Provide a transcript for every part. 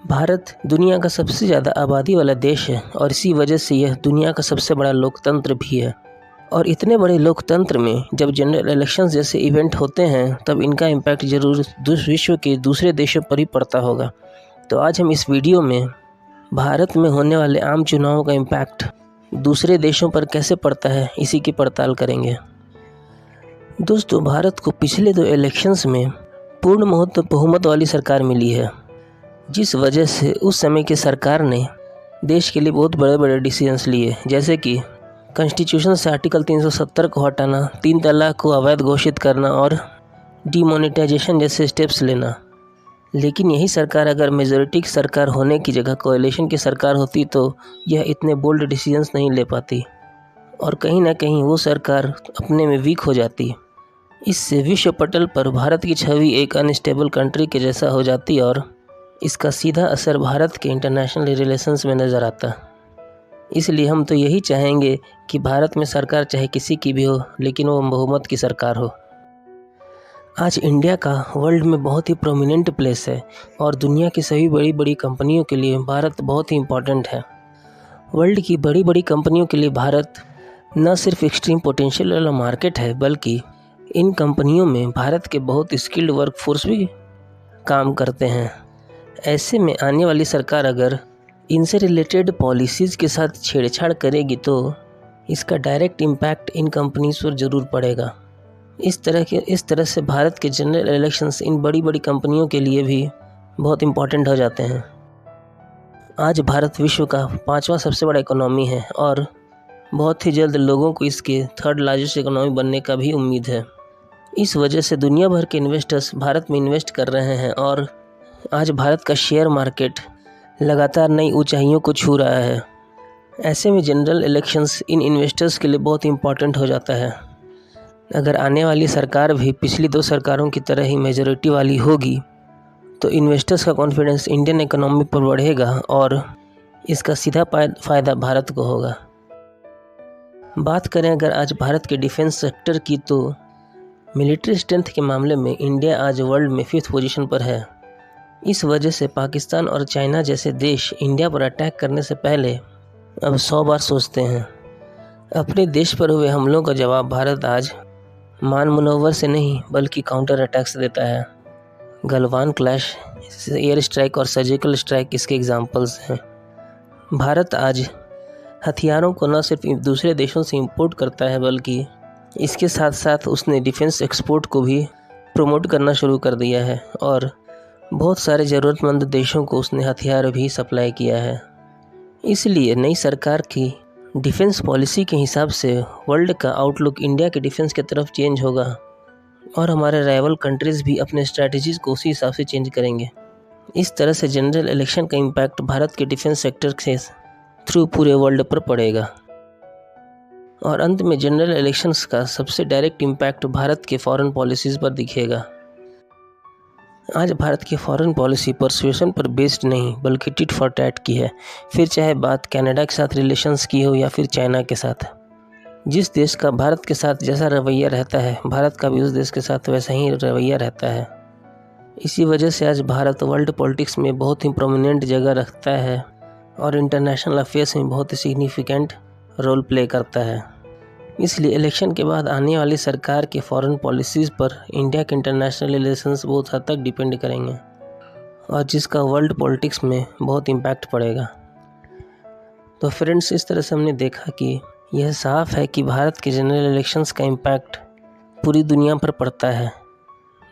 भारत दुनिया का सबसे ज़्यादा आबादी वाला देश है और इसी वजह से यह दुनिया का सबसे बड़ा लोकतंत्र भी है। और इतने बड़े लोकतंत्र में जब जनरल इलेक्शंस जैसे इवेंट होते हैं तब इनका इम्पैक्ट ज़रूर विश्व के दूसरे देशों पर ही पड़ता होगा। तो आज हम इस वीडियो में भारत में होने वाले आम चुनावों का इम्पैक्ट दूसरे देशों पर कैसे पड़ता है इसी की पड़ताल करेंगे। दोस्तों, भारत को पिछले 2 इलेक्शंस में पूर्ण बहुमत वाली सरकार मिली है, जिस वजह से उस समय की सरकार ने देश के लिए बहुत बड़े बड़े डिसीजंस लिए, जैसे कि कॉन्स्टिट्यूशन से आर्टिकल 370 को हटाना, 3 तलाक को अवैध घोषित करना और डीमोनेटाइजेशन जैसे स्टेप्स लेना। लेकिन यही सरकार अगर मेजॉरिटी की सरकार होने की जगह कोएलिशन की सरकार होती तो यह इतने बोल्ड डिसीजंस नहीं ले पाती और कहीं ना कहीं वो सरकार अपने में वीक हो जाती। इससे विश्व पटल पर भारत की छवि एक अनस्टेबल कंट्री के जैसा हो जाती और इसका सीधा असर भारत के इंटरनेशनल रिलेशंस में नज़र आता। इसलिए हम तो यही चाहेंगे कि भारत में सरकार चाहे किसी की भी हो, लेकिन वो बहुमत की सरकार हो। आज इंडिया का वर्ल्ड में बहुत ही प्रोमिनेंट प्लेस है और दुनिया की सभी बड़ी बड़ी कंपनियों के लिए भारत बहुत ही इम्पोर्टेंट है। वर्ल्ड की बड़ी बड़ी कंपनियों के लिए भारत न सिर्फ एक्सट्रीम पोटेंशियल वाला मार्केट है, बल्कि इन कंपनियों में भारत के बहुत स्किल्ड वर्कफोर्स भी काम करते हैं। ऐसे में आने वाली सरकार अगर इनसे रिलेटेड पॉलिसीज़ के साथ छेड़छाड़ करेगी तो इसका डायरेक्ट इम्पैक्ट इन कंपनीज पर ज़रूर पड़ेगा। इस तरह से भारत के जनरल इलेक्शंस इन बड़ी बड़ी कंपनियों के लिए भी बहुत इम्पॉर्टेंट हो जाते हैं। आज भारत विश्व का 5वां सबसे बड़ा इकोनॉमी है और बहुत ही जल्द लोगों को इसके 3rd लार्जेस्ट इकोनॉमी बनने का भी उम्मीद है। इस वजह से दुनिया भर के इन्वेस्टर्स भारत में इन्वेस्ट कर रहे हैं और आज भारत का शेयर मार्केट लगातार नई ऊंचाइयों को छू रहा है। ऐसे में जनरल इलेक्शंस इन इन्वेस्टर्स के लिए बहुत इम्पॉर्टेंट हो जाता है। अगर आने वाली सरकार भी पिछली 2 सरकारों की तरह ही मेजॉरिटी वाली होगी तो इन्वेस्टर्स का कॉन्फिडेंस इंडियन इकोनॉमी पर बढ़ेगा और इसका सीधा फ़ायदा भारत को होगा। बात करें अगर आज भारत के डिफेंस सेक्टर की तो मिलिट्री स्ट्रेंथ के मामले में इंडिया आज वर्ल्ड में 5th पोजीशन पर है। इस वजह से पाकिस्तान और चाइना जैसे देश इंडिया पर अटैक करने से पहले अब 100 बार सोचते हैं। अपने देश पर हुए हमलों का जवाब भारत आज मान मुनव्वर से नहीं बल्कि काउंटर अटैक से देता है। गलवान क्लैश, एयर स्ट्राइक और सर्जिकल स्ट्राइक इसके एग्जाम्पल्स हैं। भारत आज हथियारों को न सिर्फ दूसरे देशों से इंपोर्ट करता है बल्कि इसके साथ साथ उसने डिफेंस एक्सपोर्ट को भी प्रमोट करना शुरू कर दिया है और बहुत सारे ज़रूरतमंद देशों को उसने हथियार भी सप्लाई किया है। इसलिए नई सरकार की डिफेंस पॉलिसी के हिसाब से वर्ल्ड का आउटलुक इंडिया के डिफेंस की तरफ चेंज होगा और हमारे राइवल कंट्रीज़ भी अपने स्ट्रैटेजीज़ को उसी हिसाब से चेंज करेंगे। इस तरह से जनरल इलेक्शन का इम्पैक्ट भारत के डिफेंस सेक्टर से थ्रू पूरे वर्ल्ड पर पड़ेगा। और अंत में जनरल इलेक्शंस का सबसे डायरेक्ट इम्पैक्ट भारत के फॉरेन पॉलिसीज़ पर दिखेगा। आज भारत की फॉरेन पॉलिसी परसुएशन पर बेस्ड नहीं बल्कि टिट फॉर टैट की है, फिर चाहे बात कनाडा के साथ रिलेशंस की हो या फिर चाइना के साथ। जिस देश का भारत के साथ जैसा रवैया रहता है, भारत का भी उस देश के साथ वैसा ही रवैया रहता है। इसी वजह से आज भारत वर्ल्ड पॉलिटिक्स में बहुत ही प्रोमिनेंट जगह रखता है और इंटरनेशनल अफेयर्स में बहुत ही सिग्निफिकेंट रोल प्ले करता है। इसलिए इलेक्शन के बाद आने वाली सरकार के फॉरेन पॉलिसीज़ पर इंडिया के इंटरनेशनल रिलेशंस बहुत हद तक डिपेंड करेंगे और जिसका वर्ल्ड पॉलिटिक्स में बहुत इम्पैक्ट पड़ेगा। तो फ्रेंड्स, इस तरह से हमने देखा कि यह साफ है कि भारत के जनरल इलेक्शंस का इम्पैक्ट पूरी दुनिया पर पड़ता है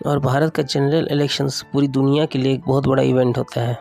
और भारत का जनरल इलेक्शंस पूरी दुनिया के लिए एक बहुत बड़ा इवेंट होता है।